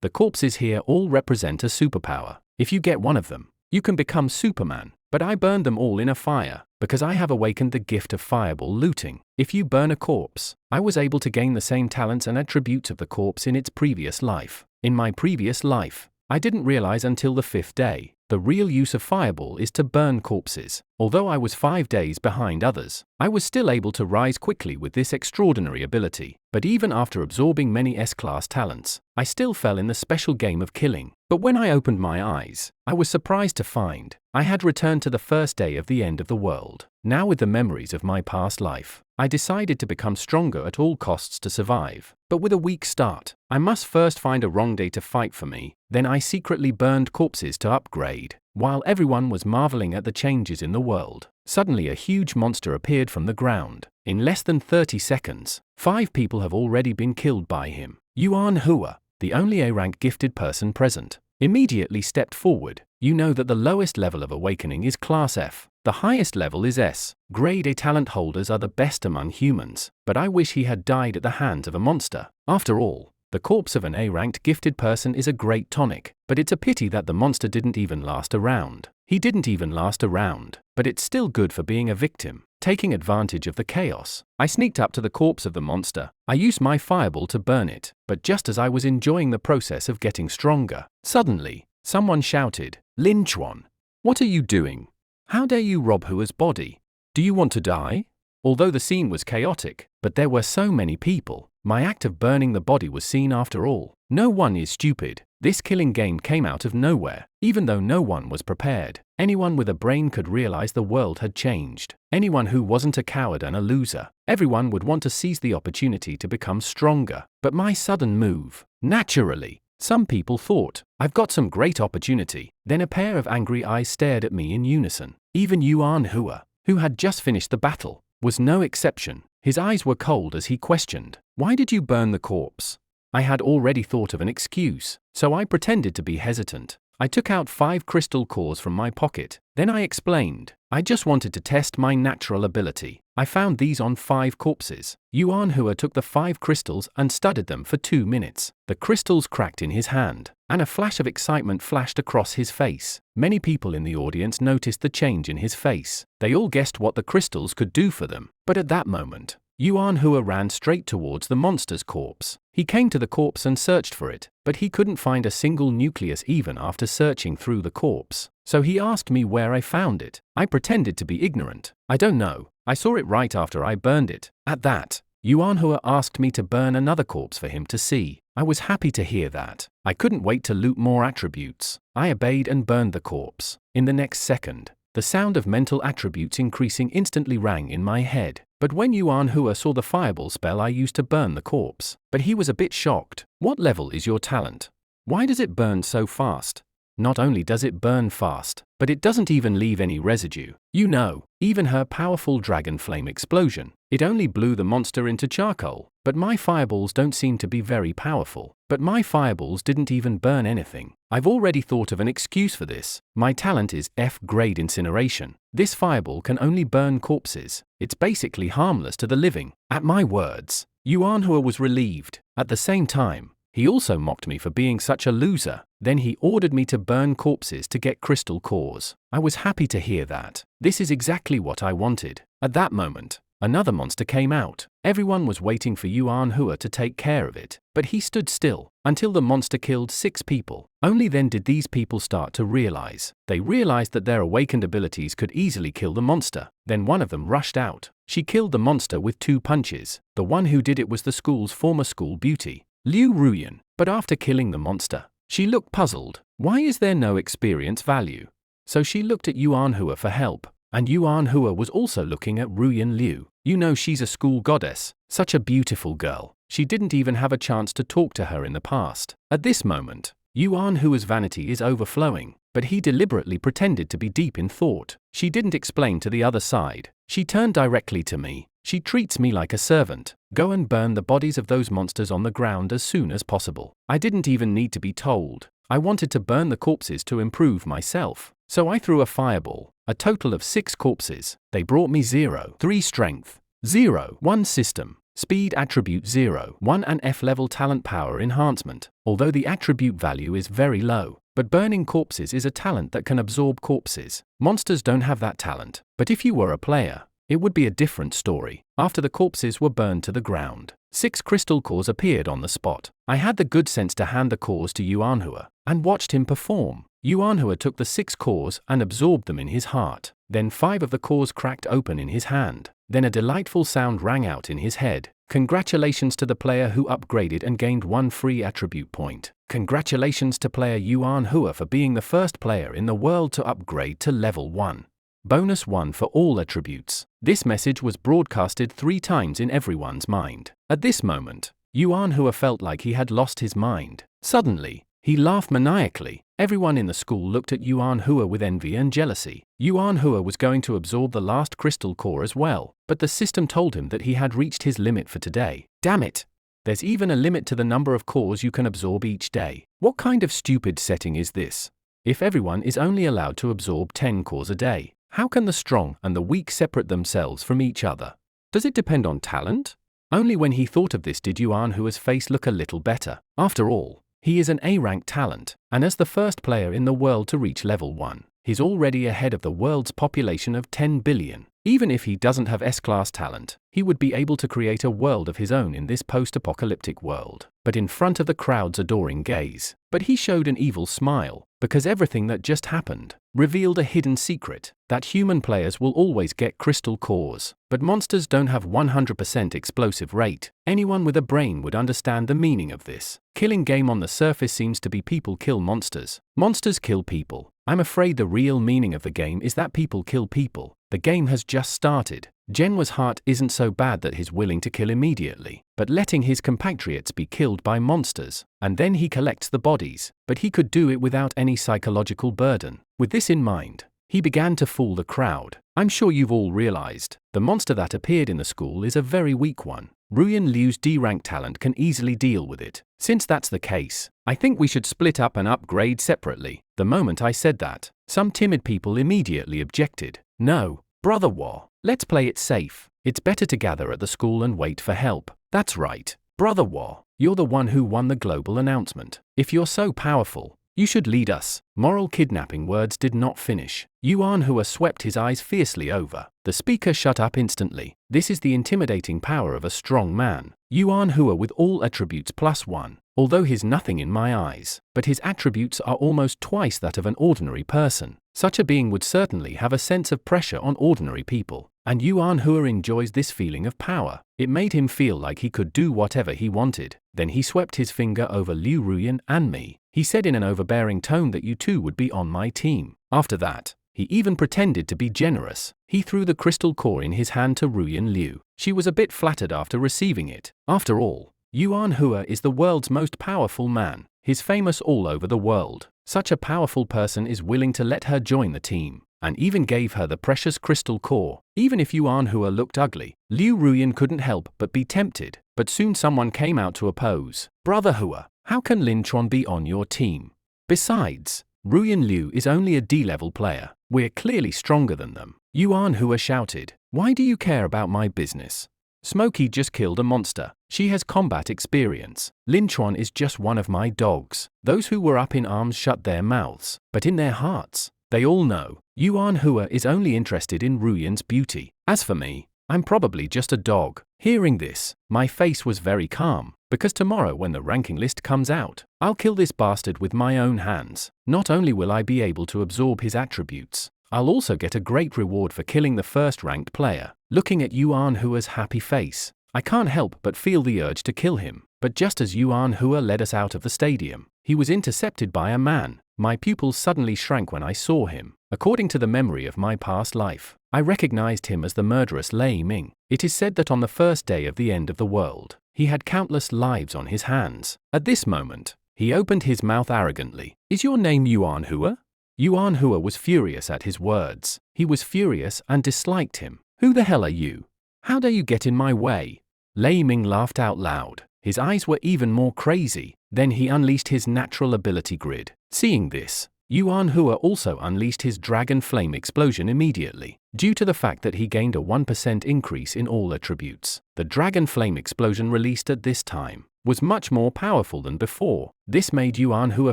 The corpses here all represent a superpower. If you get one of them, you can become Superman. But I burned them all in a fire, because I have awakened the gift of fireball looting. If you burn a corpse, I was able to gain the same talents and attributes of the corpse in its previous life. In my previous life, I didn't realize until the 5th day. The real use of fireball is to burn corpses. Although I was 5 days behind others, I was still able to rise quickly with this extraordinary ability. But even after absorbing many S-class talents, I still fell in the special game of killing. But when I opened my eyes, I was surprised to find I had returned to the first day of the end of the world. Now with the memories of my past life, I decided to become stronger at all costs to survive. But with a weak start, I must first find a wrong day to fight for me. Then I secretly burned corpses to upgrade. While everyone was marveling at the changes in the world, suddenly a huge monster appeared from the ground. In less than 30 seconds, 5 people have already been killed by him. Yuan Hua, the only A-rank gifted person present, immediately stepped forward. You know that the lowest level of awakening is Class F. The highest level is S. Grade A talent holders are the best among humans, but I wish he had died at the hands of a monster. After all, the corpse of an A-ranked gifted person is a great tonic, but it's a pity that the monster didn't even last a round. He didn't even last a round, but it's still good for being a victim. Taking advantage of the chaos, I sneaked up to the corpse of the monster. I used my fireball to burn it, but just as I was enjoying the process of getting stronger, suddenly, someone shouted, "Lin Chuan, what are you doing? How dare you rob Hua's body? Do you want to die?" Although the scene was chaotic, but there were so many people, my act of burning the body was seen after all. No one is stupid. This killing game came out of nowhere, even though no one was prepared. Anyone with a brain could realize the world had changed. Anyone who wasn't a coward and a loser. Everyone would want to seize the opportunity to become stronger. But my sudden move, naturally, some people thought, I've got some great opportunity. Then a pair of angry eyes stared at me in unison. Even Yuan Hua, who had just finished the battle, was no exception. His eyes were cold as he questioned, "Why did you burn the corpse?" I had already thought of an excuse, so I pretended to be hesitant. I took out 5 crystal cores from my pocket. Then I explained, I just wanted to test my natural ability. I found these on 5 corpses. Yuan Hua took the 5 crystals and studied them for 2 minutes. The crystals cracked in his hand, and a flash of excitement flashed across his face. Many people in the audience noticed the change in his face. They all guessed what the crystals could do for them. But at that moment, Yuan Hua ran straight towards the monster's corpse. He came to the corpse and searched for it, but he couldn't find a single nucleus even after searching through the corpse. So he asked me where I found it. I pretended to be ignorant. I don't know. I saw it right after I burned it. At that, Yuan Hua asked me to burn another corpse for him to see. I was happy to hear that. I couldn't wait to loot more attributes. I obeyed and burned the corpse. In the next second, the sound of mental attributes increasing instantly rang in my head. But when Yuan Hua saw the fireball spell I used to burn the corpse, but he was a bit shocked. What level is your talent? Why does it burn so fast? Not only does it burn fast, but it doesn't even leave any residue. You know, even her powerful dragon flame explosion, it only blew the monster into charcoal. But my fireballs don't seem to be very powerful. But my fireballs didn't even burn anything. I've already thought of an excuse for this. My talent is F-grade incineration. This fireball can only burn corpses. It's basically harmless to the living. At my words, Yuan Hua was relieved. At the same time, he also mocked me for being such a loser. Then he ordered me to burn corpses to get crystal cores. I was happy to hear that. This is exactly what I wanted. At that moment, another monster came out. Everyone was waiting for Yuan Hua to take care of it, but he stood still until the monster killed 6 people. Only then did these people start to realize. They realized that their awakened abilities could easily kill the monster. Then one of them rushed out. She killed the monster with 2 punches. The one who did it was the school's former school beauty, Liu Ruyan. But after killing the monster, she looked puzzled. Why is there no experience value? So she looked at Yuan Hua for help. And Yuan Hua was also looking at Ruyan Liu. You know she's a school goddess, such a beautiful girl. She didn't even have a chance to talk to her in the past. At this moment, Yuan Hua's vanity is overflowing, but he deliberately pretended to be deep in thought. She didn't explain to the other side. She turned directly to me. She treats me like a servant. Go and burn the bodies of those monsters on the ground as soon as possible. I didn't even need to be told. I wanted to burn the corpses to improve myself. So I threw a fireball. A total of 6 corpses. They brought me 0, 3 strength, 0, 1 system. Speed attribute 0, 1 and F level talent power enhancement, although the attribute value is very low. But burning corpses is a talent that can absorb corpses. Monsters don't have that talent, but if you were a player, it would be a different story. After the corpses were burned to the ground, 6 crystal cores appeared on the spot. I had the good sense to hand the cores to Yuan Hua and watched him perform. Yuan Hua took the 6 cores and absorbed them in his heart. Then 5 of the cores cracked open in his hand. Then a delightful sound rang out in his head. Congratulations to the player who upgraded and gained 1 free attribute point. Congratulations to player Yuan Hua for being the first player in the world to upgrade to level 1. Bonus 1 for all attributes. This message was broadcasted 3 times in everyone's mind. At this moment, Yuan Hua felt like he had lost his mind. Suddenly, he laughed maniacally. Everyone in the school looked at Yuan Hua with envy and jealousy. Yuan Hua was going to absorb the last crystal core as well, but the system told him that he had reached his limit for today. Damn it! There's even a limit to the number of cores you can absorb each day. What kind of stupid setting is this? If everyone is only allowed to absorb 10 cores a day, how can the strong and the weak separate themselves from each other? Does it depend on talent? Only when he thought of this did Yuan Hua's face look a little better. After all, he is an A-rank talent, and as the first player in the world to reach level 1, he's already ahead of the world's population of 10 billion. Even if he doesn't have S-class talent, he would be able to create a world of his own in this post-apocalyptic world. But in front of the crowd's adoring gaze, he showed an evil smile, because everything that just happened revealed a hidden secret, that human players will always get crystal cores, but monsters don't have 100% explosive rate. Anyone with a brain would understand the meaning of this. Killing game on the surface seems to be people kill monsters. Monsters kill people. I'm afraid the real meaning of the game is that people kill people. The game has just started. Manhua's heart isn't so bad that he's willing to kill immediately, but letting his compatriots be killed by monsters, and then he collects the bodies, but he could do it without any psychological burden. With this in mind, he began to fool the crowd. I'm sure you've all realized, the monster that appeared in the school is a very weak one. Ruyan Liu's D-rank talent can easily deal with it. Since that's the case, I think we should split up and upgrade separately. The moment I said that, some timid people immediately objected. No, Brother Hua, let's play it safe. It's better to gather at the school and wait for help. That's right, Brother Hua, you're the one who won the global announcement. If you're so powerful, you should lead us. Moral kidnapping words did not finish. Yuan Hua swept his eyes fiercely over. The speaker shut up instantly. This is the intimidating power of a strong man. Yuan Hua with all attributes +1. Although he's nothing in my eyes, but his attributes are almost twice that of an ordinary person. Such a being would certainly have a sense of pressure on ordinary people. And Yuan Hua enjoys this feeling of power. It made him feel like he could do whatever he wanted. Then he swept his finger over Liu Ruyan and me. He said in an overbearing tone that you two would be on my team. After that, he even pretended to be generous. He threw the crystal core in his hand to Ruyan Liu. She was a bit flattered after receiving it. After all, Yuan Hua is the world's most powerful man. He's famous all over the world. Such a powerful person is willing to let her join the team, and even gave her the precious crystal core. Even if Yuan Hua looked ugly, Liu Ruyan couldn't help but be tempted. But soon someone came out to oppose. Brother Hua, how can Lin Chuan be on your team? Besides, Ruyan Liu is only a D-level player. We're clearly stronger than them. Yuan Hua shouted. Why do you care about my business? Smokey just killed a monster. She has combat experience. Lin Chuan is just one of my dogs. Those who were up in arms shut their mouths, but in their hearts, they all know Yuan Hua is only interested in Ruyan's beauty. As for me, I'm probably just a dog. Hearing this, my face was very calm, because tomorrow when the ranking list comes out, I'll kill this bastard with my own hands. Not only will I be able to absorb his attributes, I'll also get a great reward for killing the first-ranked player. Looking at Yuan Hua's happy face, I can't help but feel the urge to kill him. But just as Yuan Hua led us out of the stadium, he was intercepted by a man. My pupils suddenly shrank when I saw him. According to the memory of my past life, I recognized him as the murderous Lei Ming. It is said that on the first day of the end of the world, he had countless lives on his hands. At this moment, he opened his mouth arrogantly. Is your name Yuan Hua? Yuan Hua was furious at his words. He was furious and disliked him. Who the hell are you? How dare you get in my way? Lei Ming laughed out loud. His eyes were even more crazy. Then he unleashed his natural ability grid. Seeing this, Yuan Hua also unleashed his dragon flame explosion immediately. due to the fact that he gained a 1% increase in all attributes. The dragon flame explosion released at this time was much more powerful than before. This made Yuan Hua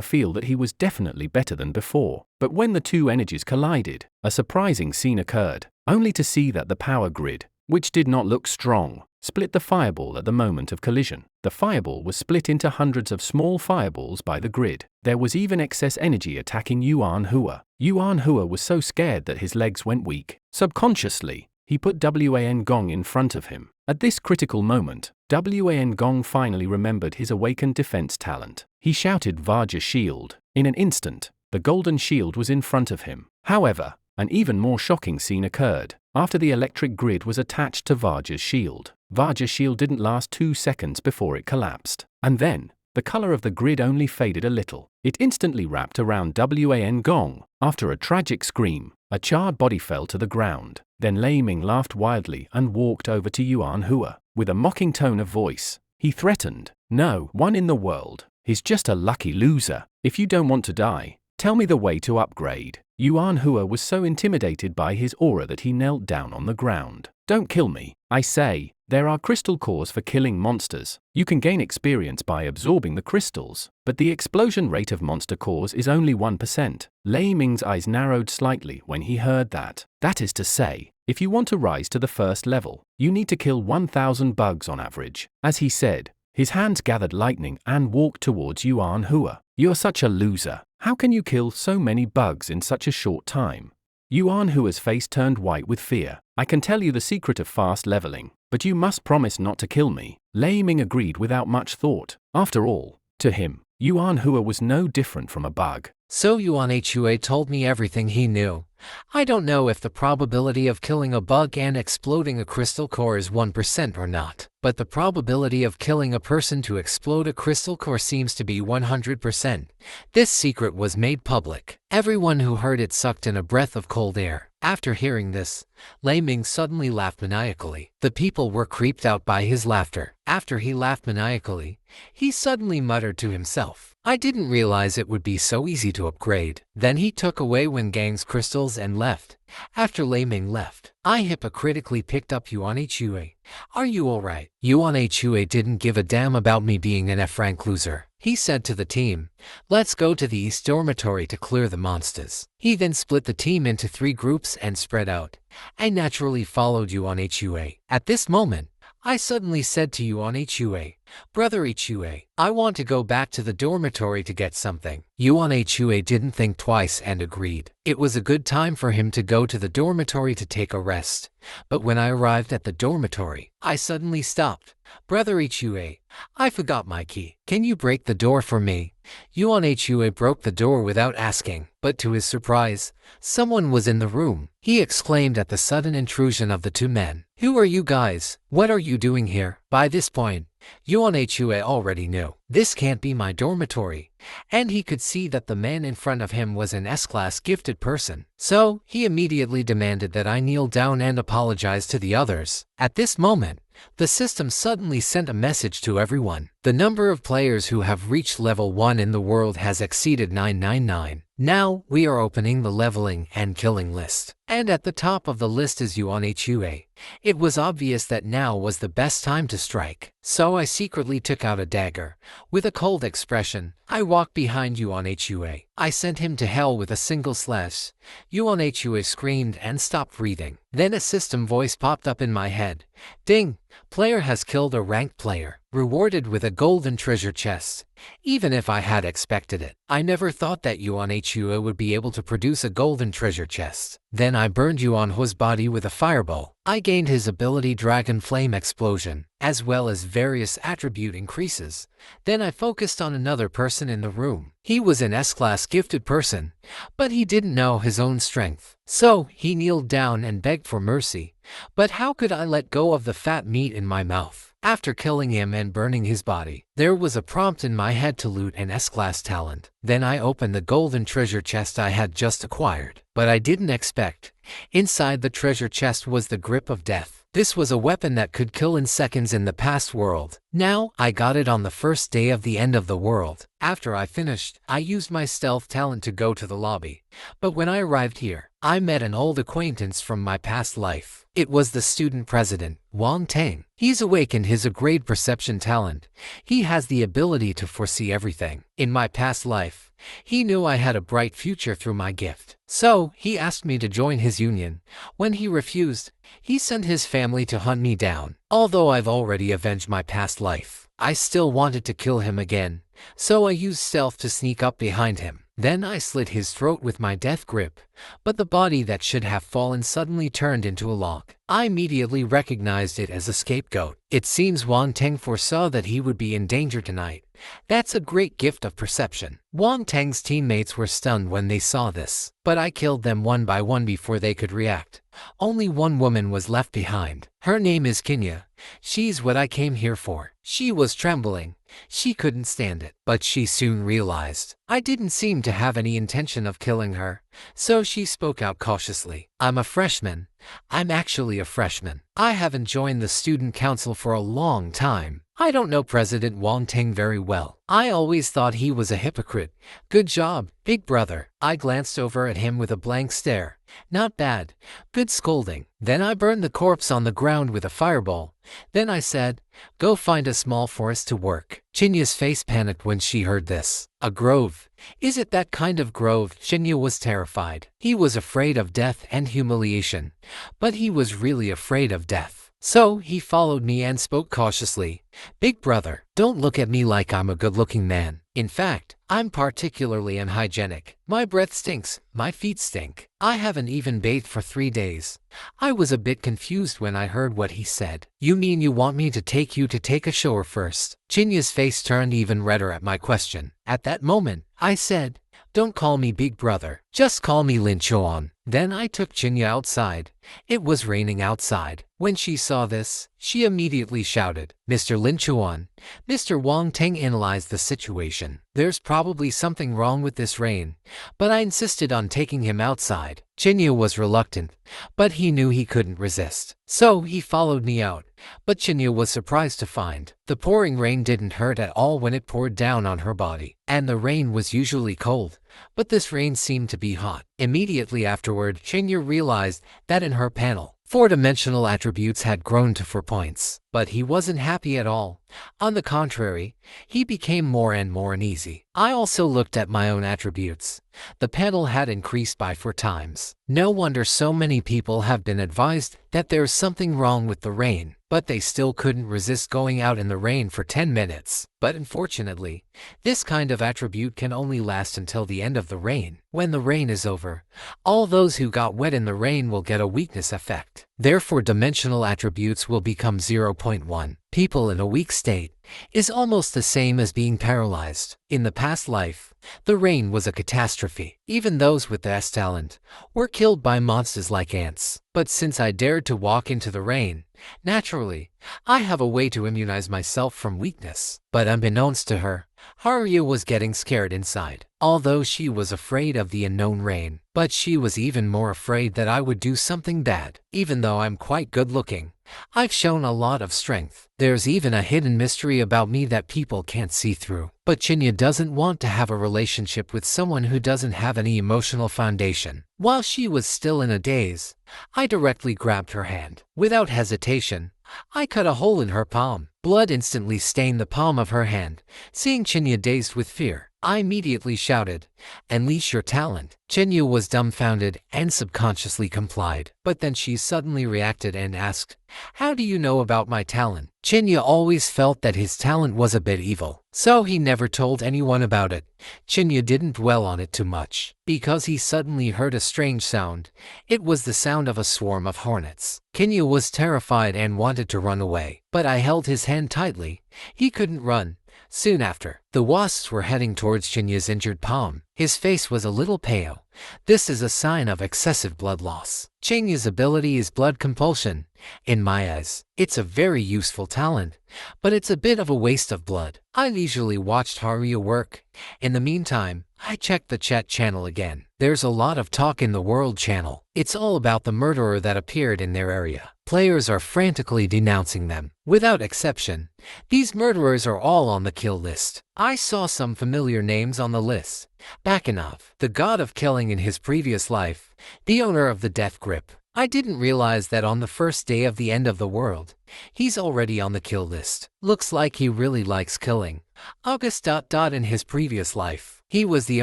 feel that he was definitely better than before. But when the two energies collided, a surprising scene occurred, only to see that the power grid, which did not look strong, split the fireball at the moment of collision. The fireball was split into hundreds of small fireballs by the grid. There was even excess energy attacking Yuan Hua. Yuan Hua was so scared that his legs went weak. Subconsciously, he put Yuan Gong in front of him. At this critical moment, Yuan Gong finally remembered his awakened defense talent. He shouted Vajra Shield. In an instant, the golden shield was in front of him. However, an even more shocking scene occurred. After the electric grid was attached to Vajra's shield, Vajra's shield didn't last 2 seconds before it collapsed. And then, the color of the grid only faded a little. It instantly wrapped around Yuan Gong. After a tragic scream, a charred body fell to the ground. Then Lei Ming laughed wildly and walked over to Yuan Hua. With a mocking tone of voice, he threatened, "No one in the world. He's just a lucky loser. If you don't want to die, tell me the way to upgrade." Yuan Hua was so intimidated by his aura that he knelt down on the ground. "Don't kill me, I say. There are crystal cores for killing monsters. You can gain experience by absorbing the crystals, but the explosion rate of monster cores is only 1%. Lei Ming's eyes narrowed slightly when he heard that. That is to say, if you want to rise to the first level, you need to kill 1,000 bugs on average. As he said, his hands gathered lightning and walked towards Yuan Hua. "You're such a loser. How can you kill so many bugs in such a short time?" Yuan Hua's face turned white with fear. "I can tell you the secret of fast leveling, but you must promise not to kill me." Lei Ming agreed without much thought. After all, to him, Yuan Hua was no different from a bug. So Yuan Hua told me everything he knew. I don't know if the probability of killing a bug and exploding a crystal core is 1% or not, but the probability of killing a person to explode a crystal core seems to be 100%. This secret was made public. Everyone who heard it sucked in a breath of cold air. After hearing this, Lei Ming suddenly laughed maniacally. The people were creeped out by his laughter. After he laughed maniacally, he suddenly muttered to himself, "I didn't realize it would be so easy to upgrade." Then he took away Wen Gang's crystals and left. After Lei Ming left, I hypocritically picked up Yuan Hua. "Are you alright?" Yuan Hua didn't give a damn about me being an F-rank loser. He said to the team, "Let's go to the East Dormitory to clear the monsters." He then split the team into 3 groups and spread out. I naturally followed Yuan Hua. At this moment, I suddenly said to Yuan Hua, "Brother Hua, I want to go back to the dormitory to get something." Yuan Hua didn't think twice and agreed. It was a good time for him to go to the dormitory to take a rest. But when I arrived at the dormitory, I suddenly stopped. "Brother Hua, I forgot my key. Can you break the door for me?" Yuan Hua broke the door without asking, but to his surprise, someone was in the room. He exclaimed at the sudden intrusion of the 2 men. "Who are you guys? What are you doing here?" By this point, Yuan Hua already knew, this can't be my dormitory, and he could see that the man in front of him was an S-class gifted person. So, he immediately demanded that I kneel down and apologize to the others. At this moment, the system suddenly sent a message to everyone. The number of players who have reached level 1 in the world has exceeded 999. Now, we are opening the leveling and killing list. And at the top of the list is Yuan Hua. It was obvious that now was the best time to strike. So I secretly took out a dagger. With a cold expression, I walked behind Yuan Hua. I sent him to hell with a single slash. Yuan Hua screamed and stopped breathing. Then a system voice popped up in my head. "Ding! Player has killed a ranked player. Rewarded with a golden treasure chest." Even if I had expected it, I never thought that Yuan Hua would be able to produce a golden treasure chest. Then I burned Yuan Hua's body with a fireball. I gained his ability Dragon Flame Explosion, as well as various attribute increases. Then I focused on another person in the room. He was an S-class gifted person, but he didn't know his own strength. So, he kneeled down and begged for mercy. But how could I let go of the fat meat in my mouth? After killing him and burning his body, there was a prompt in my head to loot an S-class talent. Then I opened the golden treasure chest I had just acquired. But I didn't expect. Inside the treasure chest was the grip of death. This was a weapon that could kill in seconds in the past world. Now, I got it on the first day of the end of the world. After I finished, I used my stealth talent to go to the lobby. But when I arrived here, I met an old acquaintance from my past life. It was the student president, Wang Tang. He's awakened his grade perception talent. He has the ability to foresee everything. In my past life, he knew I had a bright future through my gift. So, he asked me to join his union. When he refused, he sent his family to hunt me down. Although I've already avenged my past life, I still wanted to kill him again. So I used stealth to sneak up behind him. Then I slit his throat with my death grip, but the body that should have fallen suddenly turned into a log. I immediately recognized it as a scapegoat. It seems Wang Tang foresaw that he would be in danger tonight. That's a great gift of perception. Wang Tang's teammates were stunned when they saw this, but I killed them one by one before they could react. Only one woman was left behind. Her name is Kinya. She's what I came here for. She was trembling. She couldn't stand it, but she soon realized I didn't seem to have any intention of killing her, so she spoke out cautiously. I'm a freshman. I'm actually a freshman. I haven't joined the student council for a long time. I don't know President Wang Tang very well. I always thought he was a hypocrite. Good job, big brother. I glanced over at him with a blank stare. Not bad. Good scolding. Then I burned the corpse on the ground with a fireball. Then I said, go find a small forest to work. Chinya's face panicked when she heard this. A grove? Is it that kind of grove? Chinya was terrified. He was afraid of death and humiliation, but he was really afraid of death. So he followed me and spoke cautiously. Big brother, don't look at me like I'm a good-looking man. In fact, I'm particularly unhygienic. My breath stinks, my feet stink. I haven't even bathed for 3 days. I was a bit confused when I heard what he said. You mean you want me to take you to take a shower first? Chinya's face turned even redder at my question. At that moment, I said, don't call me big brother, just call me Lin Chuan. Then I took Chinya outside. It was raining outside. When she saw this, she immediately shouted, Mr. Lin Chuan. Mr. Wang Tang analyzed the situation. There's probably something wrong with this rain, but I insisted on taking him outside. Chinya was reluctant, but he knew he couldn't resist. So he followed me out. But Chinya was surprised to find the pouring rain didn't hurt at all when it poured down on her body. And the rain was usually cold, but this rain seemed to be hot. Immediately afterward, Chinya realized that in her panel, 4-dimensional attributes had grown to 4 points. But he wasn't happy at all. On the contrary, he became more and more uneasy. I also looked at my own attributes. The panel had increased by 4 times. No wonder so many people have been advised that there's something wrong with the rain, but they still couldn't resist going out in the rain for 10 minutes. But unfortunately, this kind of attribute can only last until the end of the rain. When the rain is over, all those who got wet in the rain will get a weakness effect. Therefore, dimensional attributes will become 0.1. People in a weak state is almost the same as being paralyzed. In the past life, the rain was a catastrophe. Even those with the S talent were killed by monsters like ants. But since I dared to walk into the rain, naturally, I have a way to immunize myself from weakness. But unbeknownst to her, Haruya was getting scared inside. Although she was afraid of the unknown rain, but she was even more afraid that I would do something bad. Even though I'm quite good looking, I've shown a lot of strength. There's even a hidden mystery about me that people can't see through. But Chinya doesn't want to have a relationship with someone who doesn't have any emotional foundation. While she was still in a daze, I directly grabbed her hand. Without hesitation, I cut a hole in her palm. Blood instantly stained the palm of her hand. Seeing Chinya dazed with fear, I immediately shouted, "Unleash your talent." Chinya was dumbfounded and subconsciously complied. But then she suddenly reacted and asked, "How do you know about my talent?" Chinya always felt that his talent was a bit evil, so he never told anyone about it. Chinya didn't dwell on it too much, because he suddenly heard a strange sound. It was the sound of a swarm of hornets. Chinya was terrified and wanted to run away, but I held his hand tightly. He couldn't run. Soon after, the wasps were heading towards Chinya's injured palm. His face was a little pale. This is a sign of excessive blood loss. Chinya's ability is blood compulsion. In my eyes, it's a very useful talent, but it's a bit of a waste of blood. I leisurely watched Haruya work. In the meantime, I checked the chat channel again. There's a lot of talk in the world channel. It's all about the murderer that appeared in their area. players are frantically denouncing them. Without exception, these murderers are all on the kill list. I saw some familiar names on the list. Bakanov, the god of killing in his previous life, the owner of the death grip. I didn't realize that on the first day of the end of the world, he's already on the kill list. Looks like he really likes killing. August. In his previous life, he was the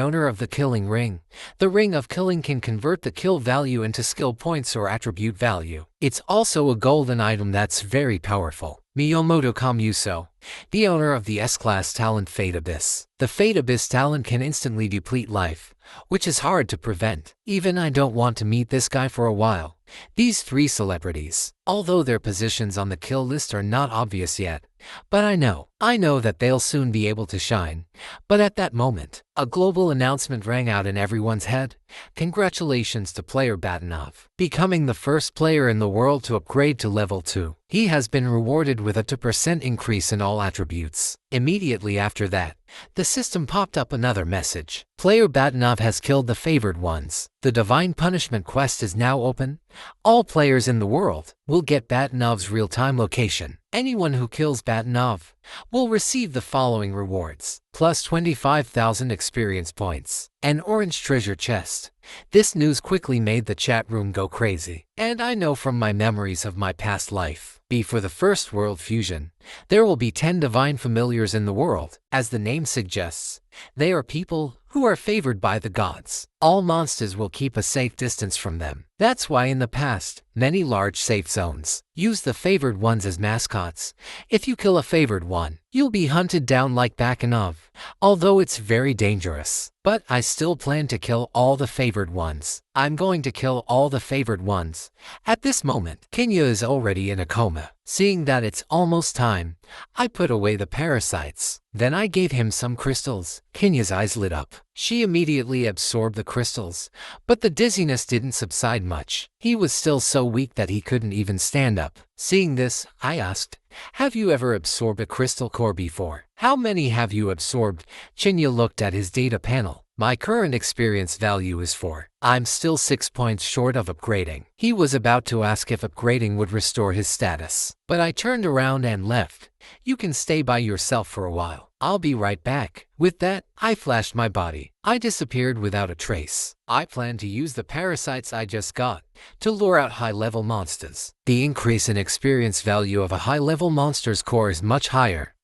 owner of the killing ring. The ring of killing can convert the kill value into skill points or attribute value. It's also a golden item that's very powerful. Miyamoto Kamuso, the owner of the S-Class talent Fate Abyss. The Fate Abyss talent can instantly deplete life, which is hard to prevent. Even I don't want to meet this guy for a while. These three celebrities, although their positions on the kill list are not obvious yet, but I know that they'll soon be able to shine. But at that moment, a global announcement rang out in everyone's head. Congratulations to player Bakanov, becoming the first player in the world to upgrade to level 2. He has been rewarded with a 2% increase in all attributes. Immediately after that, the system popped up another message. Player Bakanov has killed the favored ones. The Divine Punishment quest is now open. All players in the world will get Bakanov's real-time location. Anyone who kills Bakanov will receive the following rewards: plus 25,000 experience points, an orange treasure chest. This news quickly made the chat room go crazy. And I know from my memories of my past life, for the first world fusion, there will be 10 divine familiars in the world. As the name suggests, they are people who are favored by the gods. All monsters will keep a safe distance from them. That's why in the past, many large safe zones use the favored ones as mascots. If you kill a favored one, you'll be hunted down like Bakanov, although it's very dangerous. But I still plan to kill all the favored ones. I'm going to kill all the favored ones. At this moment, Kenya is already in a coma. Seeing that it's almost time, I put away the parasites. Then I gave him some crystals. Kenya's eyes lit up. She immediately absorbed the crystals, but the dizziness didn't subside much. He was still so weak that he couldn't even stand up. Seeing this, I asked, "Have you ever absorbed a crystal core before? How many have you absorbed?" Kenya looked at his data panel. My current experience value is 4. I'm still 6 points short of upgrading. He was about to ask if upgrading would restore his status, but I turned around and left. You can stay by yourself for a while. I'll be right back. With that, I flashed my body. I disappeared without a trace. I plan to use the parasites I just got to lure out high-level monsters. The increase in experience value of a high-level monster's core is much higher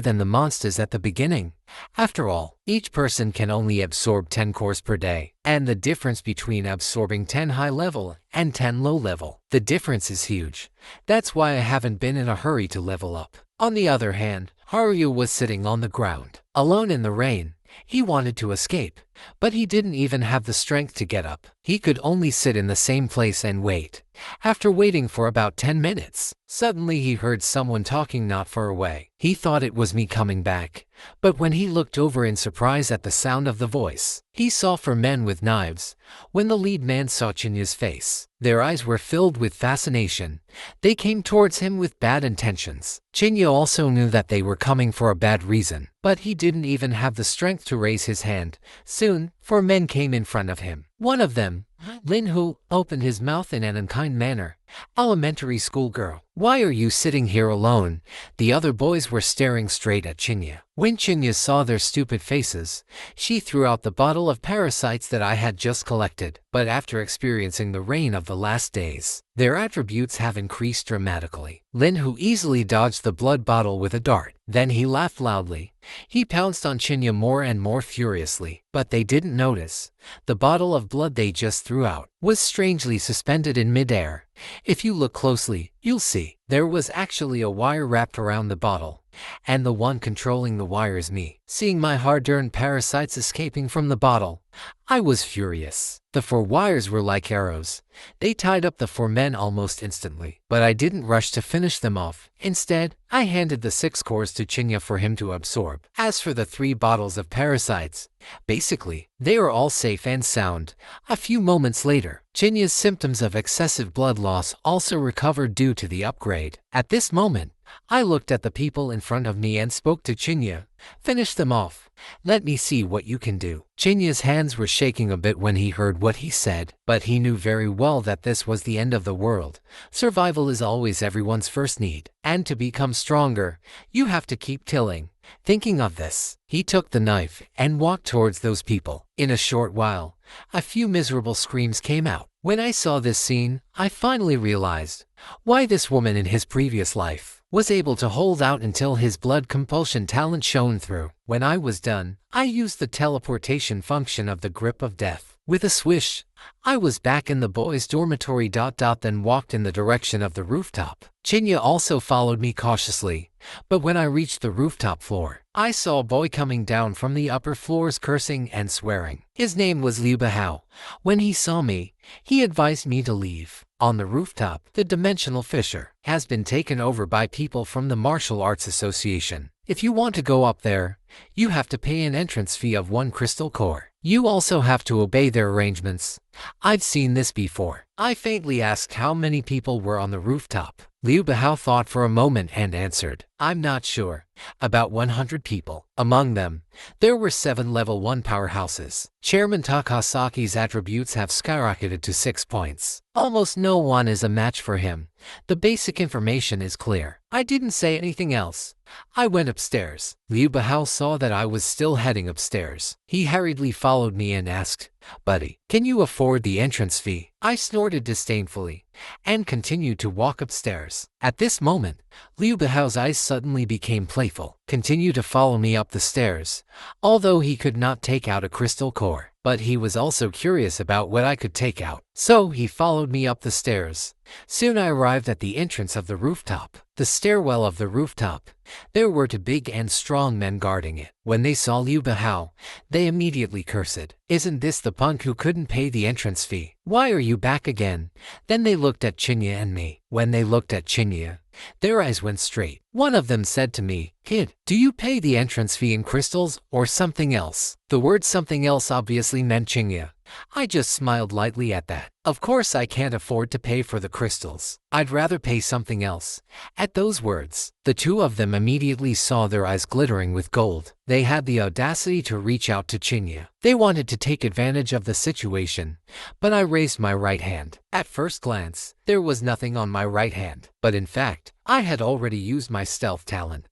than the monsters at the beginning. After all, each person can only absorb 10 cores per day, and the difference between absorbing 10 high-level and 10 low-level, the difference is huge. That's why I haven't been in a hurry to level up. On the other hand, Haruya was sitting on the ground, alone in the rain. He wanted to escape, but he didn't even have the strength to get up. He could only sit in the same place and wait. After waiting for about 10 minutes, suddenly he heard someone talking not far away. He thought it was me coming back, but when he looked over in surprise at the sound of the voice, he saw 4 men with knives. When the lead man saw Chinya's face, their eyes were filled with fascination. They came towards him with bad intentions. Chinya also knew that they were coming for a bad reason, but he didn't even have the strength to raise his hand. Soon, 4 men came in front of him. One of them, Lin Hu, opened his mouth in an unkind manner. "Elementary school girl, why are you sitting here alone?" The other boys were staring straight at Chinya. When Chinya saw their stupid faces, she threw out the bottle of parasites that I had just collected. But after experiencing the rain of the last days, their attributes have increased dramatically. Lin Hu easily dodged the blood bottle with a dart. Then he laughed loudly. He pounced on Chinya more and more furiously, but they didn't notice. The bottle of blood they just threw out was strangely suspended in midair. If you look closely, you'll see there was actually a wire wrapped around the bottle, and the one controlling the wire is me. Seeing my hard-earned parasites escaping from the bottle, I was furious. The 4 wires were like arrows. They tied up the 4 men almost instantly, but I didn't rush to finish them off. Instead, I handed the 6 cores to Chinya for him to absorb. As for the 3 bottles of parasites, basically, they are all safe and sound. A few moments later, Chinya's symptoms of excessive blood loss also recovered due to the upgrade. At this moment, I looked at the people in front of me and spoke to Chinya. Finish them off. Let me see what you can do. Chinya's hands were shaking a bit when he heard what he said, but he knew very well that this was the end of the world. Survival is always everyone's first need, and to become stronger, you have to keep killing. Thinking of this, he took the knife and walked towards those people. In a short while, a few miserable screams came out. When I saw this scene, I finally realized why this woman in his previous life was able to hold out until his blood compulsion talent shone through. When I was done, I used the teleportation function of the grip of death. With a swish, I was back in the boys' dormitory. Then walked in the direction of the rooftop. Chinya also followed me cautiously, but when I reached the rooftop floor, I saw a boy coming down from the upper floors cursing and swearing. His name was Liu Bahao. When he saw me, he advised me to leave. On the rooftop, the dimensional fissure has been taken over by people from the Martial Arts Association. If you want to go up there, you have to pay an entrance fee of 1 crystal core. You also have to obey their arrangements. I've seen this before. I faintly asked how many people were on the rooftop. Liu Bahao thought for a moment and answered, I'm not sure. About 100 people. Among them, there were 7 level 1 powerhouses. Chairman Takasaki's attributes have skyrocketed to 6 points. Almost no one is a match for him. The basic information is clear. I didn't say anything else. I went upstairs. Liu Bahao saw that I was still heading upstairs. He hurriedly followed me and asked, Buddy, can you afford the entrance fee? I snorted disdainfully and continued to walk upstairs. At this moment, Liu Bahao's eyes suddenly became playful. Continue to follow me up the stairs, although he could not take out a crystal core. But he was also curious about what I could take out. So he followed me up the stairs. Soon I arrived at the entrance of the rooftop. The stairwell of the rooftop. There were 2 big and strong men guarding it. When they saw Liu Bahao, they immediately cursed. Isn't this the punk who couldn't pay the entrance fee? Why are you back again? Then they looked at Chinya and me. When they looked at Chinya, their eyes went straight. One of them said to me, Kid, do you pay the entrance fee in crystals or something else? The word something else obviously meant Chinya. I just smiled lightly at that. Of course I can't afford to pay for the crystals. I'd rather pay something else. At those words, the 2 of them immediately saw their eyes glittering with gold. They had the audacity to reach out to Chinya. They wanted to take advantage of the situation, but I raised my right hand. At first glance, there was nothing on my right hand, but in fact, I had already used my stealth talent.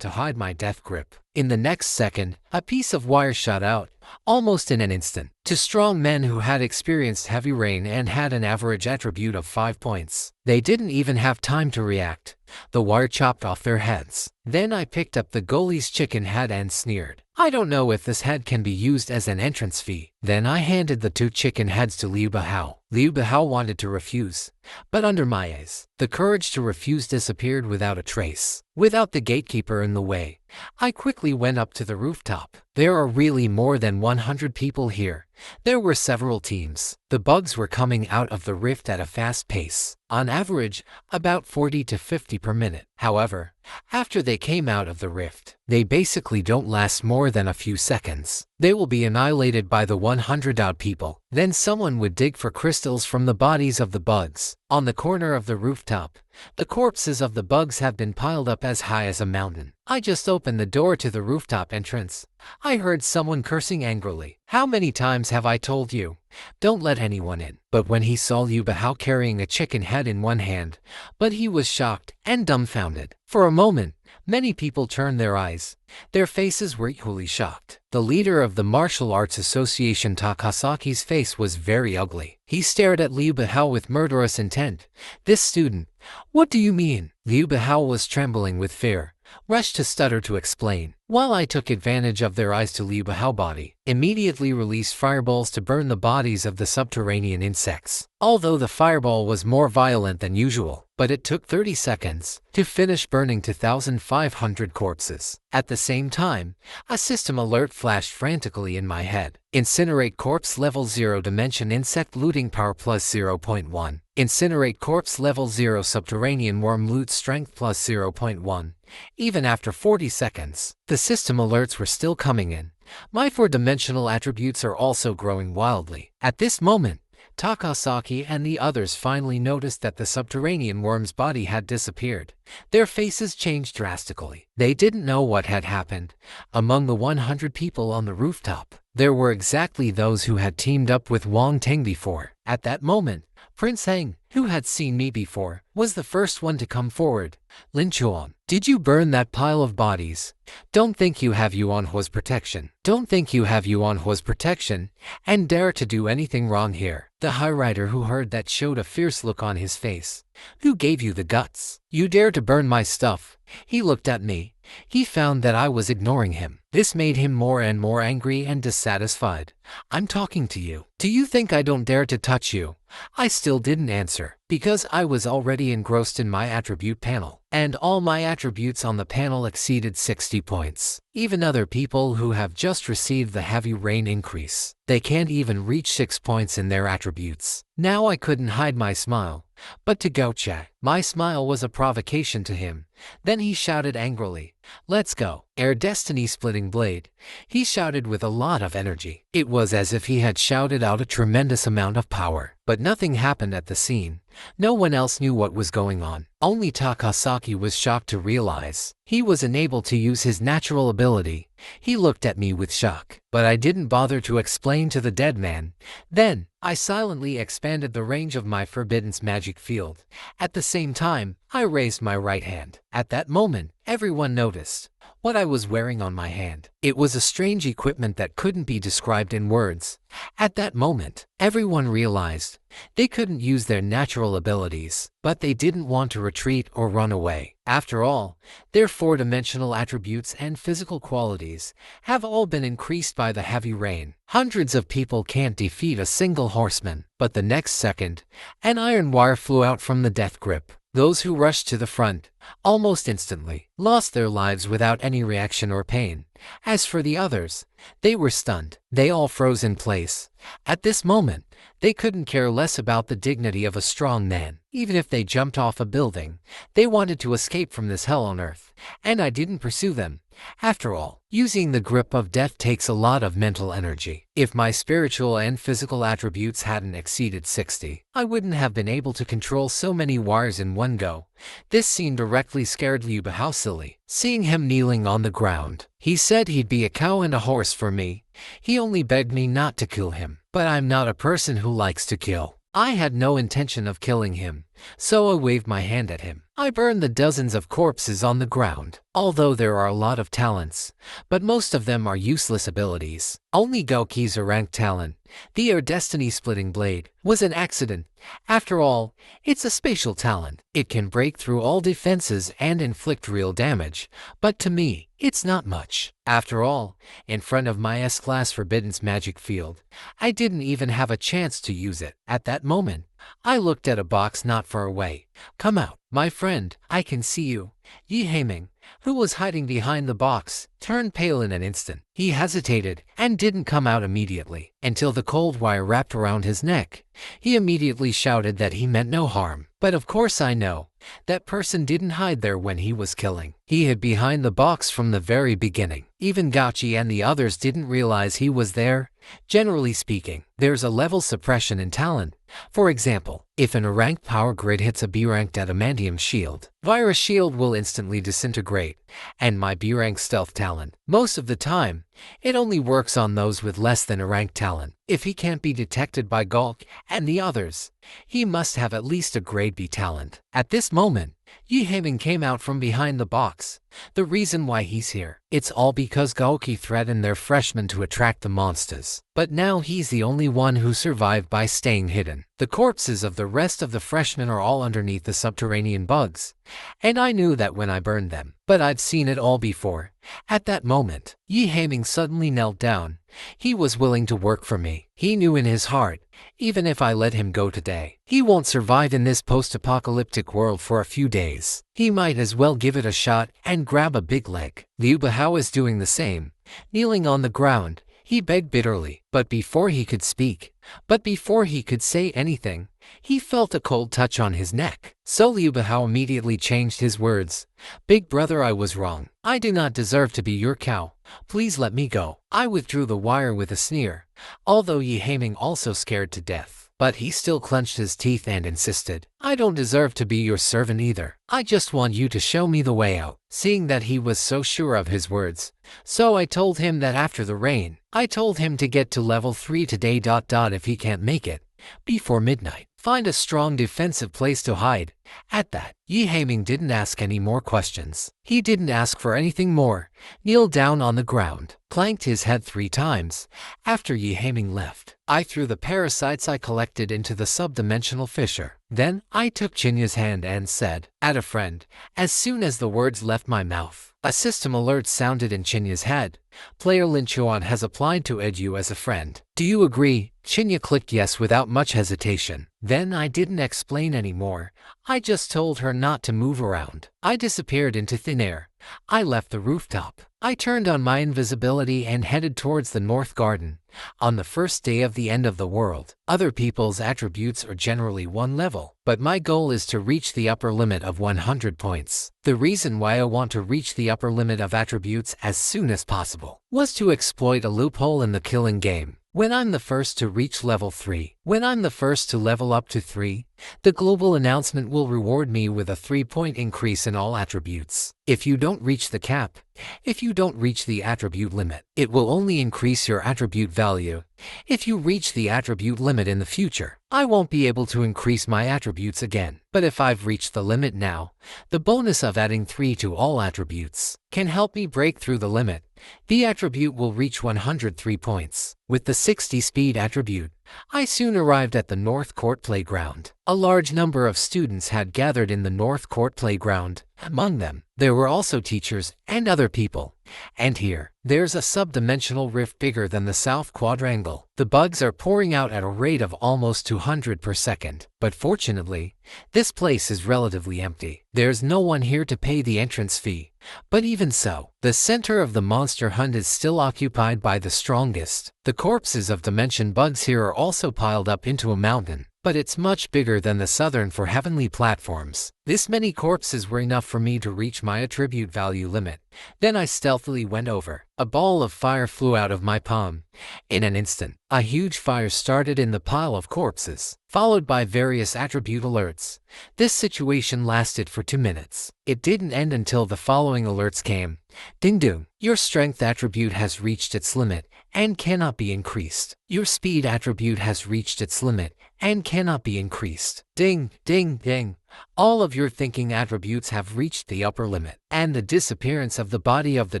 To hide my death grip. In the next second, a piece of wire shot out, almost in an instant. 2 strong men who had experienced heavy rain and had an average attribute of 5 points. They didn't even have time to react. The wire chopped off their heads. Then I picked up the goalie's chicken head and sneered. I don't know if this head can be used as an entrance fee. Then I handed the 2 chicken heads to Liu Bahao. Liu Bahao wanted to refuse, but under my eyes, the courage to refuse disappeared without a trace. Without the gatekeeper in the way, I quickly went up to the rooftop. There are really more than 100 people here. There were several teams. The bugs were coming out of the rift at a fast pace. On average, about 40 to 50 per minute. However, after they came out of the rift, they basically don't last more than a few seconds. They will be annihilated by the 100 odd people. Then someone would dig for crystals from the bodies of the bugs. On the corner of the rooftop, the corpses of the bugs have been piled up as high as a mountain. I just opened the door to the rooftop entrance. I heard someone cursing angrily. How many times have I told you? Don't let anyone in. But when he saw Liu Bahao carrying a chicken head in one hand, but he was shocked and dumbfounded. For a moment, many people turned their eyes. Their faces were equally shocked. The leader of the Martial Arts Association, Takasaki's face was very ugly. He stared at Liu Bahao with murderous intent. This student, what do you mean? Liu Bahao was trembling with fear, rushed to stutter to explain. While I took advantage of their eyes to Liu Bahao body, immediately released fireballs to burn the bodies of the subterranean insects. Although the fireball was more violent than usual, but it took 30 seconds to finish burning 2,500 corpses. At the same time, a system alert flashed frantically in my head. Incinerate corpse level 0 dimension insect looting power plus 0.1. Incinerate corpse level 0 subterranean worm loot strength plus 0.1. Even after 40 seconds, the system alerts were still coming in. My 4-dimensional attributes are also growing wildly. At this moment, Takasaki and the others finally noticed that the subterranean worm's body had disappeared. Their faces changed drastically. They didn't know what had happened. Among the 100 people on the rooftop, there were exactly those who had teamed up with Wang Teng before. At that moment, Prince Heng, who had seen me before, was the first one to come forward. Lin Chuan, did you burn that pile of bodies? Don't think you have Yuan Hua's protection. Don't think you have Yuan Hua's protection, and dare to do anything wrong here. The High Rider who heard that showed a fierce look on his face. Who gave you the guts? You dare to burn my stuff? He looked at me. He found that I was ignoring him. This made him more and more angry and dissatisfied. I'm talking to you. Do you think I don't dare to touch you? I still didn't answer, because I was already engrossed in my attribute panel, and all my attributes on the panel exceeded 60 points. Even other people who have just received the heavy rain increase, they can't even reach 6 points in their attributes. Now I couldn't hide my smile. But to Gouchak, my smile was a provocation to him. Then he shouted angrily, "Let's go!" Air Destiny Splitting Blade. He shouted with a lot of energy. It was as if he had shouted out a tremendous amount of power. But nothing happened at the scene. No one else knew what was going on. Only Takasaki was shocked to realize he was unable to use his natural ability. He looked at me with shock, but I didn't bother to explain to the dead man. Then, I silently expanded the range of my Forbidden's magic field. At the same time, I raised my right hand. At that moment, everyone noticed what I was wearing on my hand. It was a strange equipment that couldn't be described in words. At that moment, everyone realized they couldn't use their natural abilities, but they didn't want to retreat or run away. After all, their four-dimensional attributes and physical qualities have all been increased by the heavy rain. Hundreds of people can't defeat a single horseman, but the next second, an iron wire flew out from the death grip. Those who rushed to the front, almost instantly, lost their lives without any reaction or pain. As for the others, they were stunned. They all froze in place. At this moment, they couldn't care less about the dignity of a strong man. Even if they jumped off a building, they wanted to escape from this hell on earth, and I didn't pursue them. After all, using the grip of death takes a lot of mental energy. If my spiritual and physical attributes hadn't exceeded 60, I wouldn't have been able to control so many wires in one go. This scene directly scared Liu Bahao silly. Seeing him kneeling on the ground, he said he'd be a cow and a horse for me. He only begged me not to kill him. But I'm not a person who likes to kill. I had no intention of killing him, so I waved my hand at him. I burned the dozens of corpses on the ground. Although there are a lot of talents, but most of them are useless abilities. Only Gouki's a ranked talent. The Air Destiny Splitting Blade was an accident. After all, it's a spatial talent. It can break through all defenses and inflict real damage, but to me, it's not much. After all, in front of my S-Class Forbidden's magic field, I didn't even have a chance to use it. At that moment, I looked at a box not far away. "Come out, my friend, I can see you." Yi Haiming, who was hiding behind the box, turned pale in an instant. He hesitated and didn't come out immediately until the cold wire wrapped around his neck. He immediately shouted that he meant no harm. But of course I know. That person didn't hide there when he was killing. He hid behind the box from the very beginning. Even Gouchi and the others didn't realize he was there. Generally speaking, there's a level suppression in talent. For example, if an A-ranked power grid hits a B-ranked adamantium shield, Virus Shield will instantly disintegrate. And my B-rank stealth talent, most of the time, it only works on those with less than a ranked talent. If he can't be detected by Gulk and the others, he must have at least a grade B talent. At this moment, Yi Haiming came out from behind the box. The reason why he's here, it's all because Gouki threatened their freshmen to attract the monsters. But now he's the only one who survived by staying hidden. The corpses of the rest of the freshmen are all underneath the subterranean bugs, and I knew that when I burned them. But I've seen it all before. At that moment, Yi Haiming suddenly knelt down. He was willing to work for me. He knew in his heart, even if I let him go today, he won't survive in this post-apocalyptic world for a few days. He might as well give it a shot and grab a big leg. Liu Bahao is doing the same. Kneeling on the ground, he begged bitterly, but before he could say anything, he felt a cold touch on his neck. So Liu Bahao immediately changed his words. "Big brother, I was wrong. I do not deserve to be your cow. Please let me go." I withdrew the wire with a sneer, although Yi Haiming also scared to death. but he still clenched his teeth and insisted, "I don't deserve to be your servant either. I just want you to show me the way out." Seeing that he was so sure of his words, so I told him that after the rain, I told him to get to level 3 today. If he can't make it before midnight, find a strong defensive place to hide. At that, Yi Haiming didn't ask any more questions. He didn't ask for anything more, kneeled down on the ground, clanked his head 3 times. After Yi Haiming left, I threw the parasites I collected into the subdimensional fissure. Then, I took Chinya's hand and said, "Add a friend." As soon as the words left my mouth, a system alert sounded in Chinya's head. Player Lin Chuan has applied to add you as a friend. Do you agree? Chinya clicked yes without much hesitation. Then I didn't explain anymore. I just told her not to move around. I disappeared into thin air. I left the rooftop. I turned on my invisibility and headed towards the North Garden. On the first day of the end of the world, other people's attributes are generally 1 level, but my goal is to reach the upper limit of 100 points. The reason why I want to reach the upper limit of attributes as soon as possible was to exploit a loophole in the killing game. When I'm the first to reach level 3, when I'm the first to level up to 3, the global announcement will reward me with a 3-point increase in all attributes. If you don't reach the cap, if you don't reach the attribute limit, it will only increase your attribute value. If you reach the attribute limit in the future, I won't be able to increase my attributes again. But if I've reached the limit now, the bonus of adding 3 to all attributes can help me break through the limit. The attribute will reach 103 points. With the 60 speed attribute, I soon arrived at the North Court Playground. A large number of students had gathered in the North Court Playground. Among them, there were also teachers and other people. And here, there's a subdimensional rift bigger than the South Quadrangle. The bugs are pouring out at a rate of almost 200 per second. But fortunately, this place is relatively empty. There's no one here to pay the entrance fee. But even so, the center of the monster hunt is still occupied by the strongest. The corpses of dimension bugs here are also piled up into a mountain, but it's much bigger than the southern for heavenly platforms. This many corpses were enough for me to reach my attribute value limit. Then I stealthily went over. A ball of fire flew out of my palm. In an instant, a huge fire started in the pile of corpses, followed by various attribute alerts. This situation lasted for 2 minutes. It didn't end until the following alerts came. Ding dong, your strength attribute has reached its limit and cannot be increased. Your speed attribute has reached its limit and cannot be increased. Ding, ding, ding. All of your thinking attributes have reached the upper limit, and the disappearance of the body of the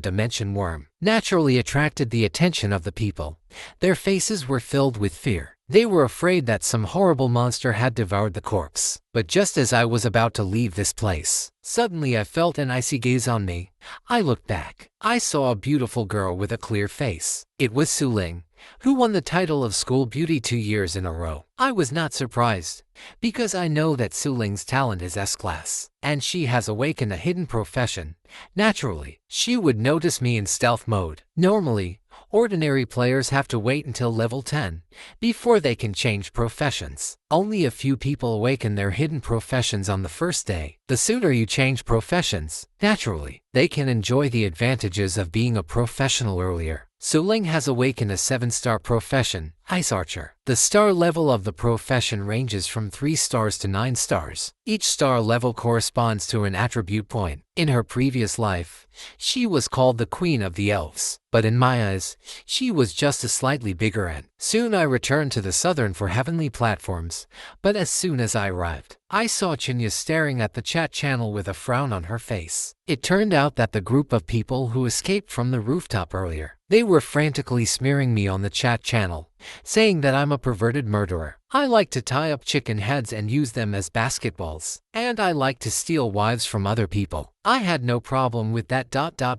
dimension worm naturally attracted the attention of the people. Their faces were filled with fear. They were afraid that some horrible monster had devoured the corpse. But just as I was about to leave this place, suddenly I felt an icy gaze on me. I looked back. I saw a beautiful girl with a clear face. It was Su Ling, who won the title of School Beauty 2 years in a row. I was not surprised, because I know that Su Ling's talent is S-class, and she has awakened a hidden profession. Naturally, she would notice me in stealth mode. Normally, ordinary players have to wait until level 10 before they can change professions. Only a few people awaken their hidden professions on the first day. The sooner you change professions, naturally, they can enjoy the advantages of being a professional earlier. Su Ling has awakened a 7-star profession, Ice Archer. The star level of the profession ranges from 3 stars to 9 stars. Each star level corresponds to an attribute point. In her previous life, she was called the Queen of the Elves, but in my eyes, she was just a slightly bigger ant. Soon I returned to the southern for heavenly platforms, but as soon as I arrived, I saw Chinya staring at the chat channel with a frown on her face. It turned out that the group of people who escaped from the rooftop earlier, they were frantically smearing me on the chat channel, saying that I'm a perverted murderer. I like to tie up chicken heads and use them as basketballs, and I like to steal wives from other people. I had no problem with that.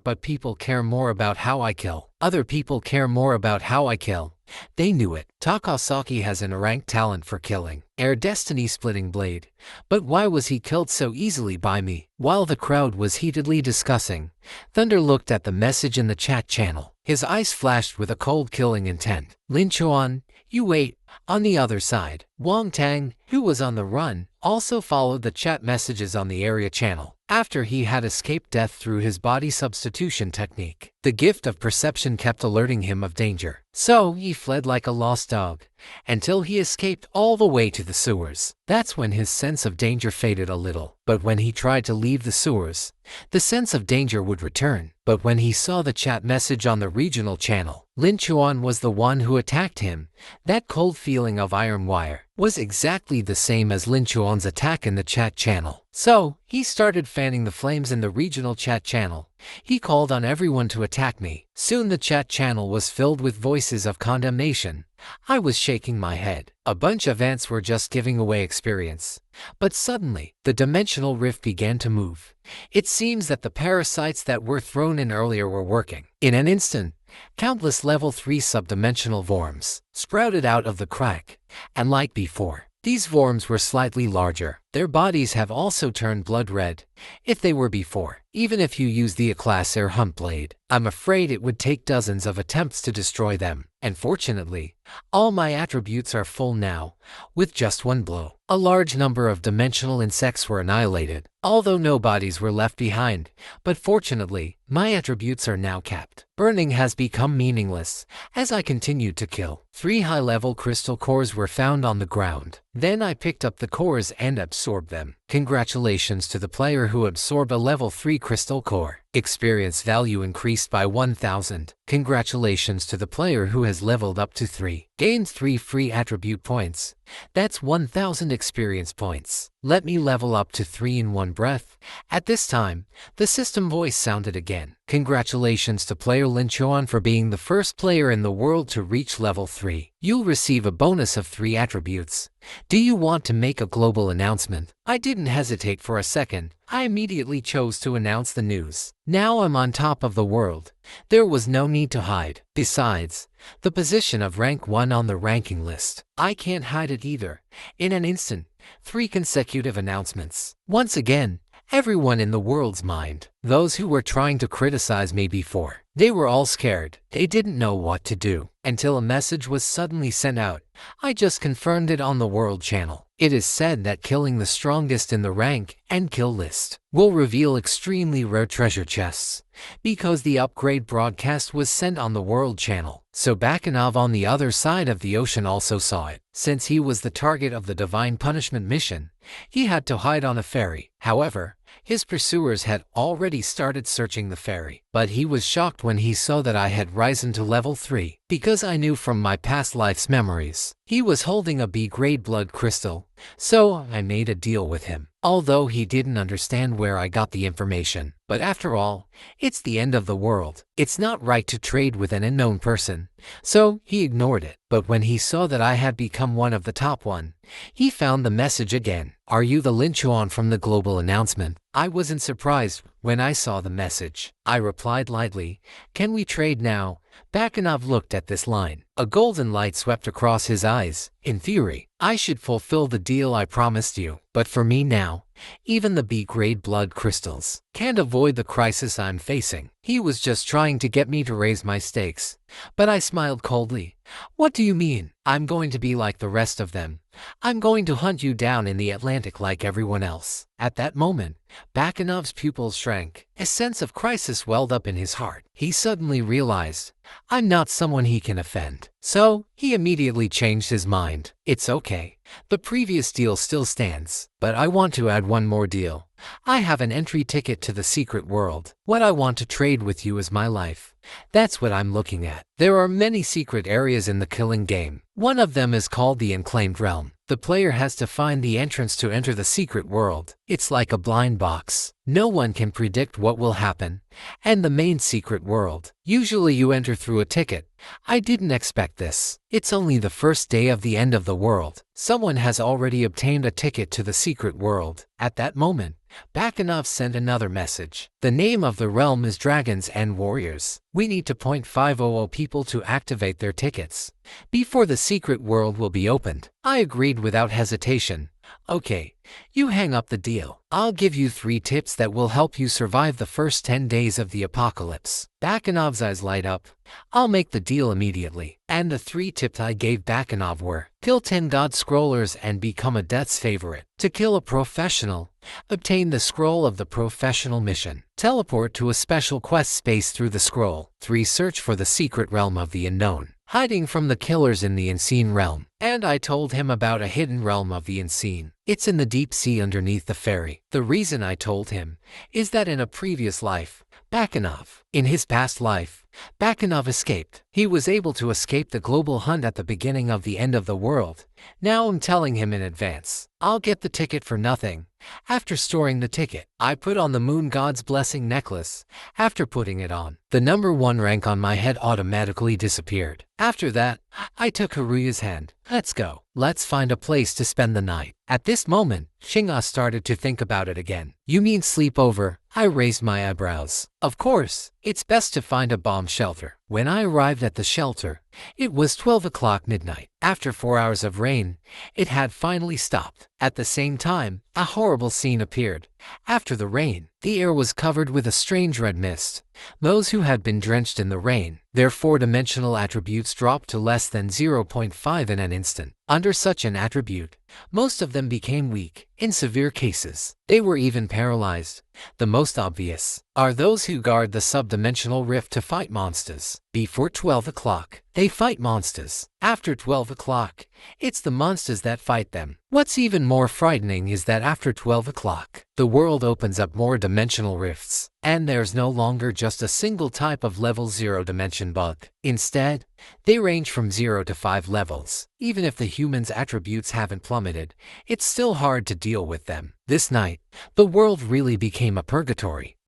But people care more about how I kill. Other people care more about how I kill. They knew it. Takasaki has an ranked talent for killing. Air Destiny Splitting Blade. But why was he killed so easily by me? While the crowd was heatedly discussing, Thunder looked at the message in the chat channel. His eyes flashed with a cold killing intent. Lin Chuan, you wait. On the other side, Wang Tang, who was on the run, also followed the chat messages on the area channel. After he had escaped death through his body substitution technique, the gift of perception kept alerting him of danger. So he fled like a lost dog, until he escaped all the way to the sewers. That's when his sense of danger faded a little. But when he tried to leave the sewers, the sense of danger would return. But when he saw the chat message on the regional channel, Lin Chuan was the one who attacked him. That cold feeling of iron wire was exactly the same as Lin Chuan's attack in the chat channel. So he started fanning the flames in the regional chat channel. He called on everyone to attack me. Soon the chat channel was filled with voices of condemnation. I was shaking my head. A bunch of ants were just giving away experience. But suddenly, the dimensional rift began to move. It seems that the parasites that were thrown in earlier were working. In an instant, countless level 3 subdimensional worms sprouted out of the crack. And like before, these worms were slightly larger. Their bodies have also turned blood red, if they were before. Even if you use the A-class air hunt blade, I'm afraid it would take dozens of attempts to destroy them. And fortunately, all my attributes are full now, with just one blow. A large number of dimensional insects were annihilated, although no bodies were left behind. But fortunately, my attributes are now capped. Burning has become meaningless, as I continued to kill. 3 high-level crystal cores were found on the ground. Then I picked up the cores and absorbed them. Congratulations to the player who absorbed a level 3 crystal core. Experience value increased by 1000. Congratulations to the player who has leveled up to 3. Gained 3 free attribute points. That's 1000 experience points. Let me level up to 3 in one breath. At this time, the system voice sounded again. Congratulations to player Lin Chuan for being the first player in the world to reach level 3. You'll receive a bonus of 3 attributes. Do you want to make a global announcement? I didn't hesitate for a second. I immediately chose to announce the news. Now I'm on top of the world. There was no need to hide. Besides, the position of rank 1 on the ranking list, I can't hide it either. In an instant, 3 consecutive announcements. Once again, everyone in the world's mind, those who were trying to criticize me before, they were all scared. They didn't know what to do until a message was suddenly sent out. I just confirmed it on the world channel. It is said that killing the strongest in the rank and kill list will reveal extremely rare treasure chests, because the upgrade broadcast was sent on the world channel. So Bakanov on the other side of the ocean also saw it. Since he was the target of the divine punishment mission, he had to hide on a ferry. However, his pursuers had already started searching the ferry. But he was shocked when he saw that I had risen to level 3, because I knew from my past life's memories. He was holding a B-grade blood crystal, so I made a deal with him. Although he didn't understand where I got the information. But after all, it's the end of the world. It's not right to trade with an unknown person. So he ignored it. But when he saw that I had become one of the top 1, he found the message again. Are you the Lin Chuan from the global announcement? I wasn't surprised when I saw the message. I replied lightly, can we trade now? Bakanov looked at this line. A golden light swept across his eyes. In theory, I should fulfill the deal I promised you. But for me now, even the B-grade blood crystals can't avoid the crisis I'm facing. He was just trying to get me to raise my stakes. But I smiled coldly. What do you mean? I'm going to be like the rest of them. I'm going to hunt you down in the Atlantic like everyone else. At that moment, Bakanov's pupils shrank. A sense of crisis welled up in his heart. He suddenly realized, I'm not someone he can offend. So, he immediately changed his mind. It's okay. The previous deal still stands. But I want to add one more deal. I have an entry ticket to the secret world. What I want to trade with you is my life. That's what I'm looking at. There are many secret areas in the killing game. One of them is called the Unclaimed Realm. The player has to find the entrance to enter the secret world. It's like a blind box. No one can predict what will happen. And the main secret world, usually you enter through a ticket. I didn't expect this. It's only the first day of the end of the world. Someone has already obtained a ticket to the secret world. At that moment, Bakanov sent another message. The name of the realm is Dragons and Warriors. We need to 0.500 people to activate their tickets before the secret world will be opened. I agreed without hesitation. Okay, you hang up the deal. I'll give you 3 tips that will help you survive the first 10 days of the apocalypse. Bakunov's eyes light up. I'll make the deal immediately. And the 3 tips I gave Bakunov were: kill 10 god scrollers and become a death's favorite. To kill a professional, obtain the scroll of the professional mission. Teleport to a special quest space through the scroll. 3 search for the secret realm of the unknown, hiding from the killers in the unseen realm. And I told him about a hidden realm of the unseen. It's in the deep sea underneath the ferry. The reason I told him is that in a previous life, in his past life, Bakunov escaped. He was able to escape the global hunt at the beginning of the end of the world. Now I'm telling him in advance. I'll get the ticket for nothing. After storing the ticket, I put on the moon god's blessing necklace. After putting it on, the number 1 rank on my head automatically disappeared. After that, I took Haruya's hand. Let's go. Let's find a place to spend the night. At this moment, Shinga started to think about it again. You mean sleepover? I raised my eyebrows. Of course, it's best to find a bomb shelter. When I arrived at the shelter, it was 12 o'clock midnight. After 4 hours of rain, it had finally stopped. At the same time, a horrible scene appeared. After the rain, the air was covered with a strange red mist. Those who had been drenched in the rain, their 4-dimensional attributes dropped to less than 0.5 in an instant. Under such an attribute, most of them became weak. In severe cases, they were even paralyzed. The most obvious are those who guard the subdimensional rift to fight monsters. Before 12 o'clock, they fight monsters. After 12 o'clock, it's the monsters that fight them. What's even more frightening is that after 12 o'clock, the world opens up more dimensional rifts, and there's no longer just a single type of level 0 dimension bug. Instead, they range from 0 to 5 levels. Even if the human's attributes haven't plummeted, it's still hard to deal with them. This night, the world really became a purgatory.